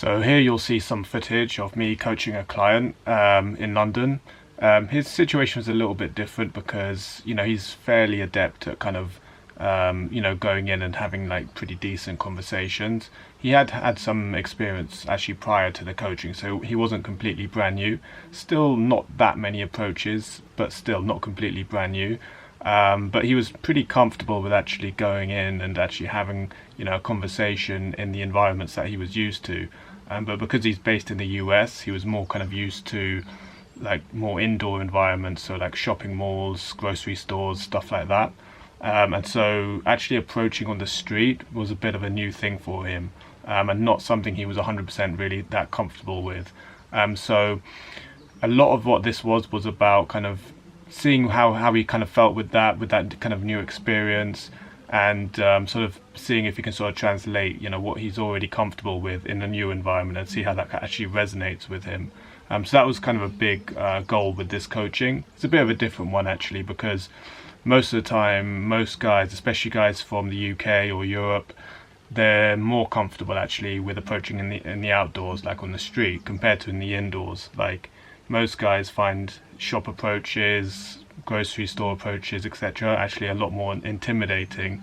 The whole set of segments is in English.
So here you'll see some footage of me coaching a client in London. His situation was a little bit different because, he's fairly adept at kind of, going in and having like pretty decent conversations. He had had some experience actually prior to the coaching, so he wasn't completely brand new. Still not that many approaches, but still not completely brand new. But he was pretty comfortable with actually going in and actually having, a conversation in the environments that he was used to. But because he's based in the US, he was more kind of used to like more indoor environments, so like shopping malls, grocery stores, stuff like that. And so actually approaching on the street was a bit of a new thing for him, and not something he was 100% really that comfortable with. So a lot of what this was about kind of seeing how he kind of felt with that kind of new experience, and sort of seeing if he can sort of translate, what he's already comfortable with in a new environment and see how that actually resonates with him. So that was kind of a big goal with this coaching. It's a bit of a different one actually, because most of the time, most guys, especially guys from the UK or Europe, they're more comfortable actually with approaching in the outdoors, like on the street, compared to in the indoors. Like most guys find shop approaches, grocery store approaches, etc., actually a lot more intimidating,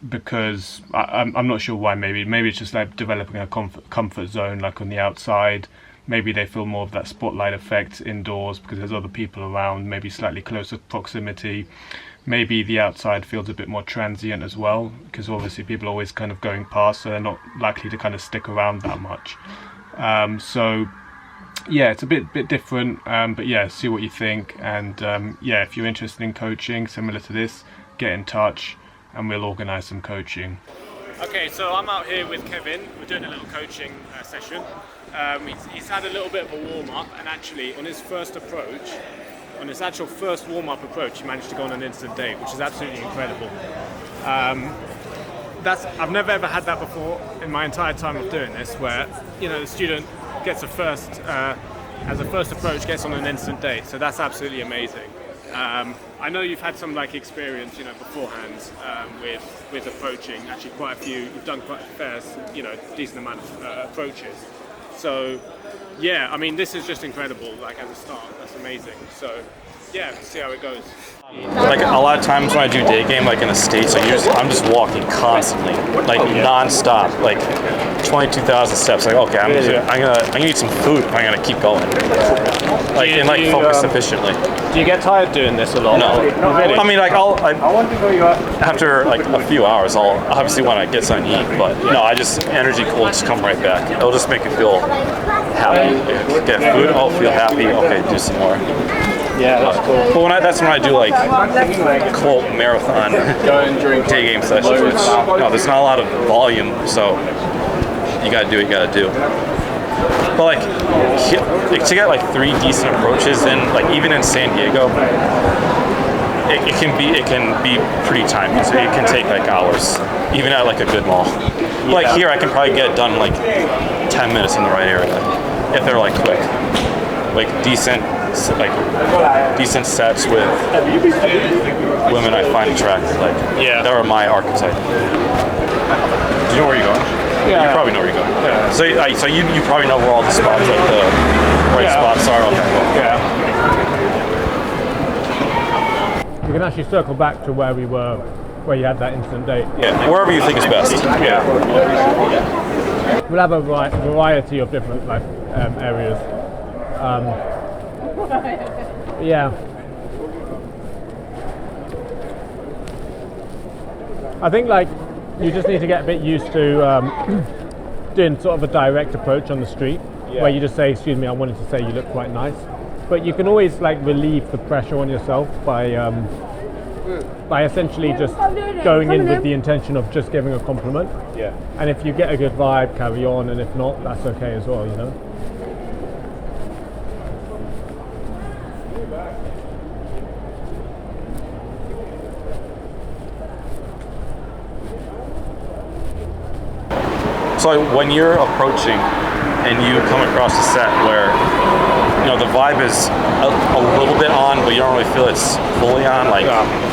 because I'm not sure why. Maybe it's just like developing a comfort zone, like on the outside. Maybe they feel more of that spotlight effect indoors because there's other people around, maybe slightly closer proximity. Maybe the outside feels a bit more transient as well, because obviously people are always kind of going past, so they're not likely to kind of stick around that much. So yeah, it's a bit different, but yeah, see what you think. And yeah, if you're interested in coaching similar to this, get in touch and we'll organize some coaching. Okay, so I'm out here with Kevin. We're doing a little coaching session. He's had a little bit of a warm-up, and actually on his first approach, on his actual first warm-up approach, he managed to go on an instant date, which is absolutely incredible. I've never ever had that before in my entire time of doing this, where the student gets as a first approach, gets on an instant date. So that's absolutely amazing. I know you've had some experience, beforehand with approaching. Actually, quite a few. You've done quite a fair, decent amount of approaches. So, yeah, I mean, this is just incredible. Like as a start, that's amazing. So, yeah, let's see how it goes. Like a lot of times when I do Daygame, like in the States, I'm just walking constantly, like non-stop, like 22,000 steps. Like, okay, I'm gonna need some food if I'm gonna keep going, like focus efficiently. Do you get tired doing this a lot? No, really? I mean, like after like a few hours, I'll obviously want to get something to eat, but no, energy will just come right back. It'll just make me feel happy. Get food, I'll feel happy. Okay, do some more. Yeah, that's cool. But that's when I do like quote marathon Daygame sessions, which there's not a lot of volume, so you gotta do what you gotta do. But like to get like 3 decent approaches in, like even in San Diego, it can be pretty time consuming. It can take like hours, even at like a good mall. Yeah. Like here, I can probably get it done in like 10 minutes in the right area if they're like quick, like decent sets with women I find attractive. Like, yeah, that are my archetype. Do you know where you're going? Yeah. You probably know where you're going. Yeah. So you probably know where all the spots, like the right spots are. Okay. Yeah. You can actually circle back to where we were, where you had that instant date. Yeah, wherever you think is best. Yeah. We'll have a variety of different areas. Yeah. I think you just need to get a bit used to doing sort of a direct approach on the street, where you just say, "Excuse me, I wanted to say you look quite nice." But you can always relieve the pressure on yourself by essentially just going in with the intention of just giving a compliment. Yeah. And if you get a good vibe, carry on, and if not, that's okay as well, So when you're approaching and you come across a set where the vibe is a little bit on, but you don't really feel it's fully on,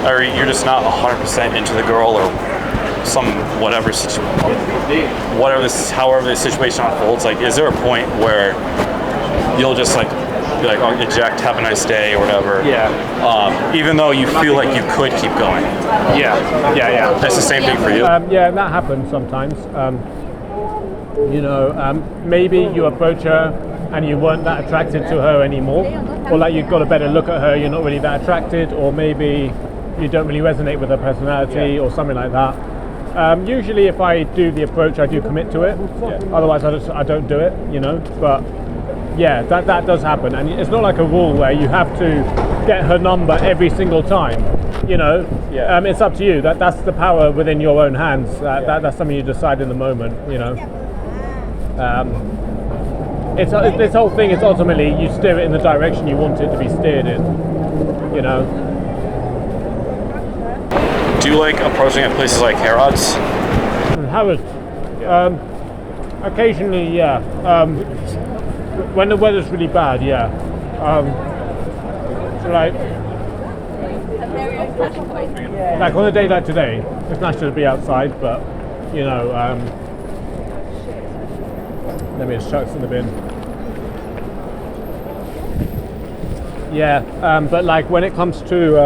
or you're just not 100% into the girl, or some however the situation unfolds, like, is there a point where you'll just like be like, oh, eject, have a nice day or whatever? Yeah. Even though you feel like you could keep going. Yeah. That's the same thing for you. Yeah, that happens sometimes. Maybe you approach her and you weren't that attracted to her anymore, or like you've got a better look at her, you're not really that attracted, or maybe you don't really resonate with her personality or something like that. Usually if I do the approach, I do commit to it. Otherwise I don't do it, but yeah, that does happen, and it's not like a rule where you have to get her number every single time. It's up to you. That's the power within your own hands. That's something you decide in the moment. This whole thing is ultimately you steer it in the direction you want it to be steered in. Do you like approaching at places like Harrods? Harrods. Occasionally, yeah. When the weather's really bad, yeah. So like on a day like today, it's nice to be outside, but let me just chuck this in the bin. Yeah, but like when it comes to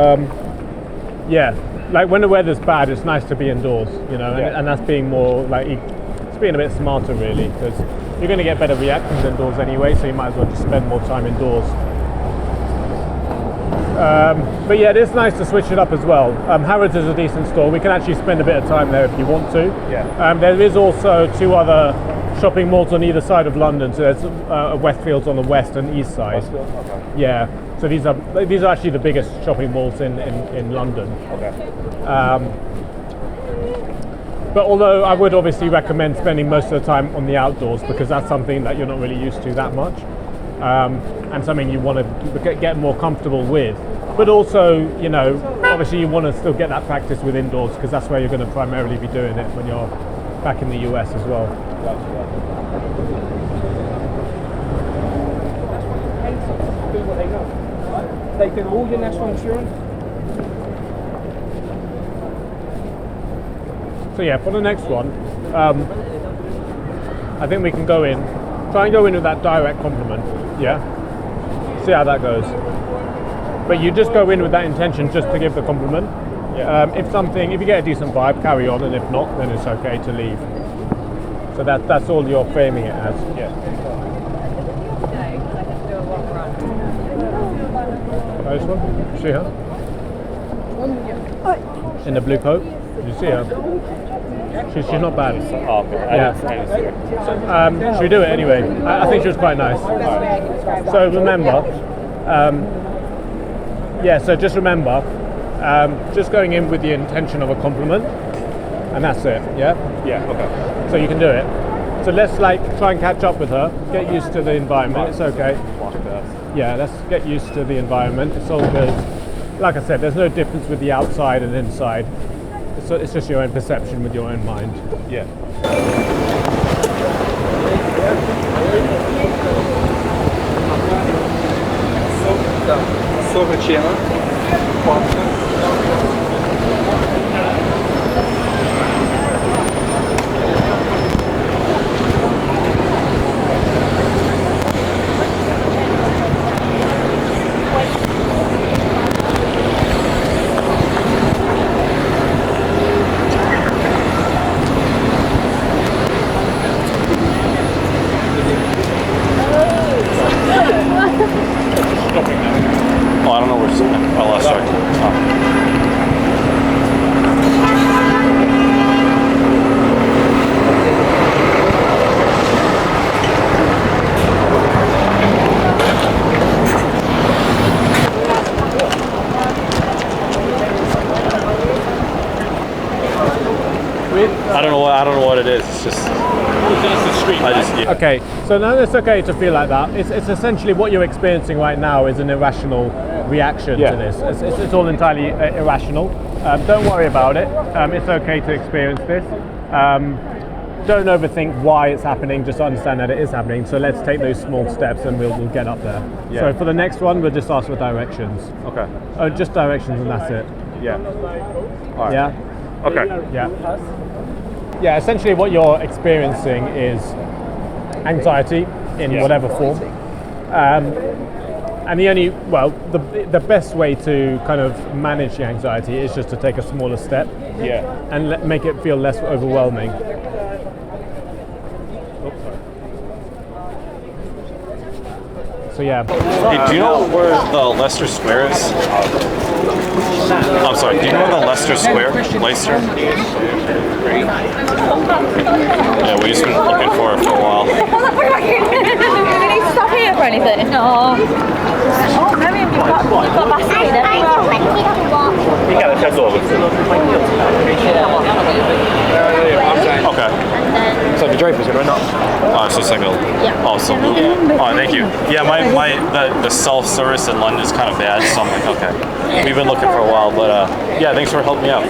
like when the weather's bad, it's nice to be indoors, and that's being more like it's being a bit smarter really, because you're going to get better reactions indoors anyway, so you might as well just spend more time indoors. But yeah, it is nice to switch it up as well. Harrods is a decent store. We can actually spend a bit of time there if you want to. There is also 2 other shopping malls on either side of London. So there's Westfields on the west and east side. Yeah. So these are actually the biggest shopping malls in London. But although I would obviously recommend spending most of the time on the outdoors, because that's something that you're not really used to that much, and something you want to get more comfortable with. But also, obviously you want to still get that practice with indoors, because that's where you're going to primarily be doing it when you're back in the US as well. They do all your national insurance. So yeah, for the next one, I think we can try and go in with that direct compliment. Yeah. See how that goes. But you just go in with that intention just to give the compliment. If you get a decent vibe, carry on, and if not, then it's okay to leave. So that's all you're framing it as. This one? See her? In the blue coat? Did you see her? She's not bad. Oh, okay. Should we do it anyway? I think she was quite nice. So remember, so just remember, just going in with the intention of a compliment, and that's it. Yeah, okay. So you can do it. So let's try and catch up with her, get used to the environment. It's okay. Yeah, let's get used to the environment. It's all good. Like I said, there's no difference with the outside and inside. It's just your own perception with your own mind. Yeah. Sorocina. Oh, I don't know where it's at. Oh, last start. I don't know what it is. It's just the street. Okay, so now it's okay to feel like that. It's essentially what you're experiencing right now is an irrational reaction to this. It's all entirely irrational. Don't worry about it. It's okay to experience this. Don't overthink why it's happening, just understand that it is happening. So let's take those small steps and we'll get up there. So for the next one, we'll just ask for directions. Okay. Oh, just directions and that's it. Yeah. All right. Yeah? Okay. Yeah. Yeah, essentially what you're experiencing is anxiety in whatever form. And the best way to kind of manage the anxiety is just to take a smaller step and make it feel less overwhelming. So yeah. Hey, do you know where the Leicester Square is? I'm sorry, do you know where the Leicester Square? Leicester? Yeah, we've just been looking for it for a while. Do we need to stop here for anything? No. Oh, maybe you've got Vaseline everywhere. Okay. So the Dreyfus, right now? Oh, it's just like a... Oh, salute. Oh, thank you. Yeah, the self-service in London is kind of bad, so I'm like, okay. We've been looking for a while, but yeah, thanks for helping me out.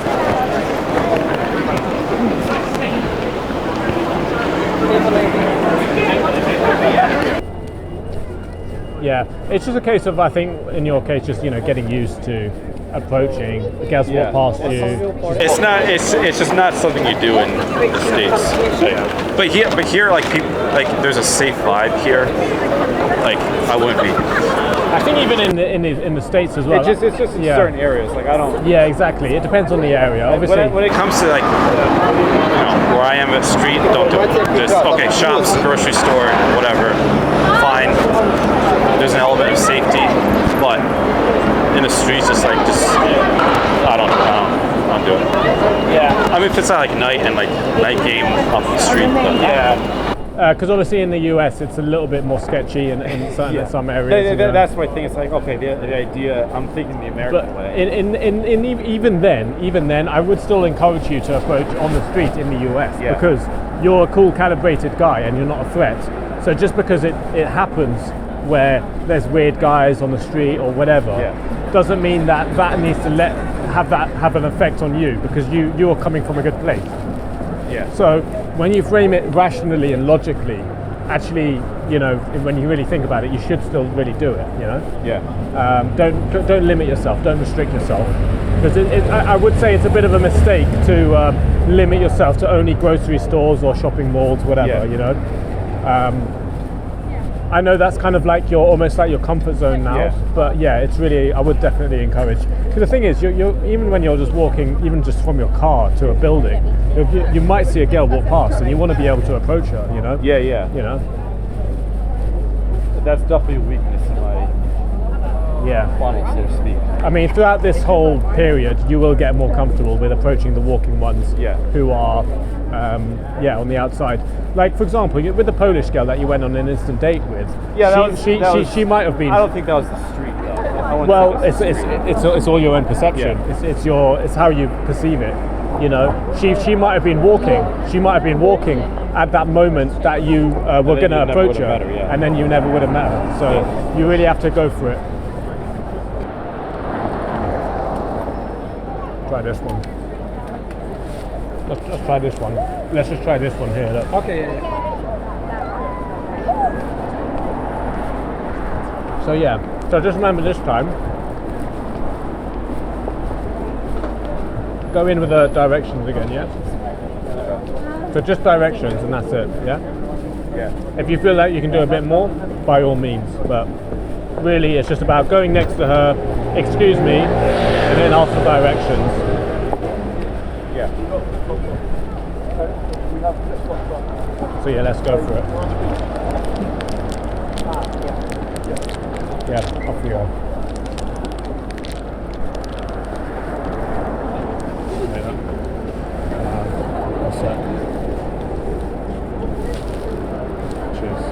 Yeah, it's just a case of, I think, in your case, just getting used to approaching. Guess what passed you? It's just not something you do in the States. But here, like people, like there's a safe vibe here. Like I wouldn't be. I think even in the States as well. It's just in certain areas. Like I don't. Yeah, exactly. It depends on the area. Obviously, When it comes to like, where I am at street, don't do it. Just okay, shops, grocery store, whatever, fine. There's an element of safety, but in the streets, it's like I don't do it. yeah. I mean, if it's at like night and like night game off the street, but Because obviously in the US it's a little bit more sketchy in some areas. That's my thing. It's like okay, the idea. I'm thinking the American way. Even then, I would still encourage you to approach on the street in the US because you're a cool, calibrated guy and you're not a threat. So just because it happens where there's weird guys on the street or whatever, doesn't mean that needs to have an effect on you because you're coming from a good place. Yeah. So when you frame it rationally and logically, actually, when you really think about it, you should still really do it. Yeah. Don't limit yourself. Don't restrict yourself. Because I would say it's a bit of a mistake to limit yourself to only grocery stores or shopping malls, whatever. I know that's kind of like almost like your comfort zone now, but it's really, I would definitely encourage. Because the thing is, you're even when you're just walking, even just from your car to a building, you might see a girl walk past, and you want to be able to approach her. Yeah. That's definitely a weakness in my funnel, so to speak. I mean, throughout this whole period, you will get more comfortable with approaching the walking ones who are, on the outside. Like, for example, with the Polish girl that you went on an instant date with, she might have been. I don't think that was the street, though. Well, it's all your own perception. Yeah. It's how you perceive it. She might have been walking. She might have been walking at that moment that you were going to approach her, and then you never would have met her. So you really have to go for it. Try this one. Let's try this one. Let's just try this one here. Look. Okay. So so just remember this time, go in with the directions again, So just directions and that's it, yeah? If you feel like you can do a bit more, by all means, but really it's just about going next to her, excuse me, and then ask for directions. So let's go for it. Off you go. What's that? Cheers.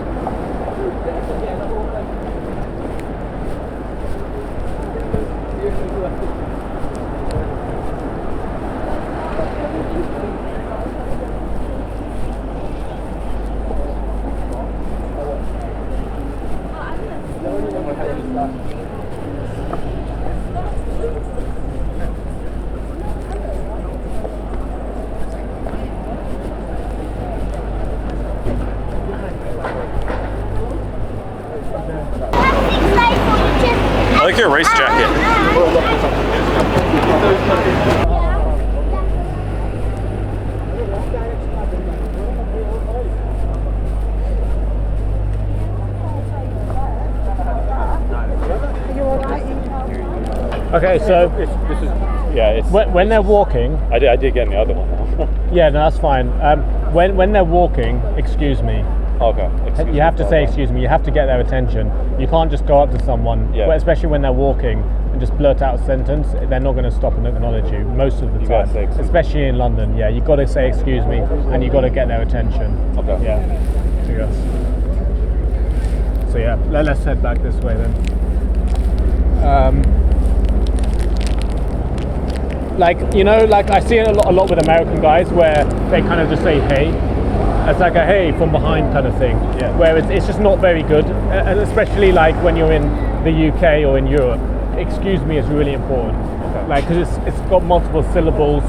Okay, so This is, yeah, it's. when they're walking, I did get in the other one. yeah, no, that's fine. When they're walking, excuse me. Okay. Excuse You have me. to say excuse me. You have to get their attention. You can't just go up to someone, Yeah. especially when they're walking, and just blurt out a sentence. They're not going to stop and acknowledge you most of the You gotta time. say excuse me. Especially in London, yeah, you got to say excuse me, and you got to get their attention. Okay. Yeah. So yeah, let's head back this way then. Like I see it a lot with American guys where they kind of just say hey. It's like a hey from behind kind of thing. Yeah. Where it's just not very good, and especially like when you're in the UK or in Europe. Excuse me is really important. Okay. Like because it's got multiple syllables,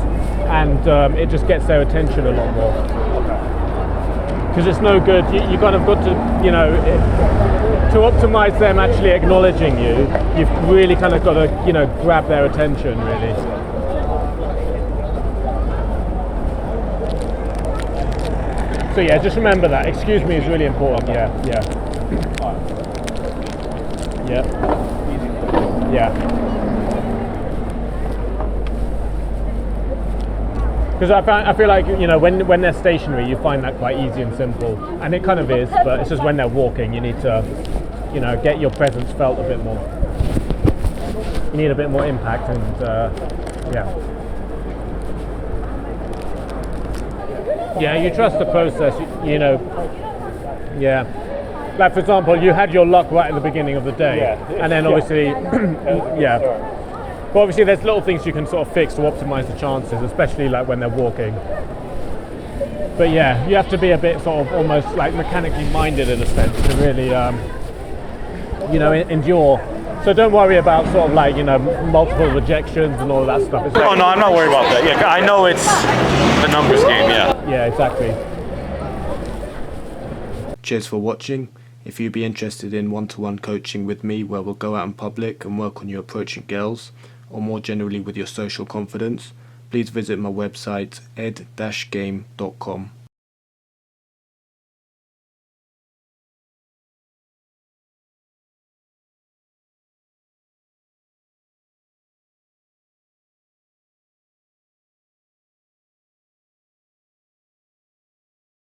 and it just gets their attention a lot more. Because it's no good. You kind of got to to optimize them actually acknowledging you. You've really kind of got to grab their attention really. So yeah, just remember that. Excuse me is really important. Yeah. Because I feel like when they're stationary, you find that quite easy and simple, and it kind of is. But it's just when they're walking, you need to get your presence felt a bit more. You need a bit more impact, and yeah, you trust the process, yeah. Like for example, you had your luck right at the beginning of the day, and then obviously, yeah. But obviously there's little things you can sort of fix to optimize the chances, especially like when they're walking. But yeah, you have to be a bit sort of almost like mechanically minded in a sense to really, endure. So don't worry about sort of like, multiple rejections and all of that stuff. It's Oh no, I'm not worried about that. Yeah, I know it's the numbers game. Yeah. Yeah, exactly. Cheers for watching. If you'd be interested in one-to-one coaching with me where we'll go out in public and work on your approaching girls, or more generally with your social confidence, please visit my website ed-game.com.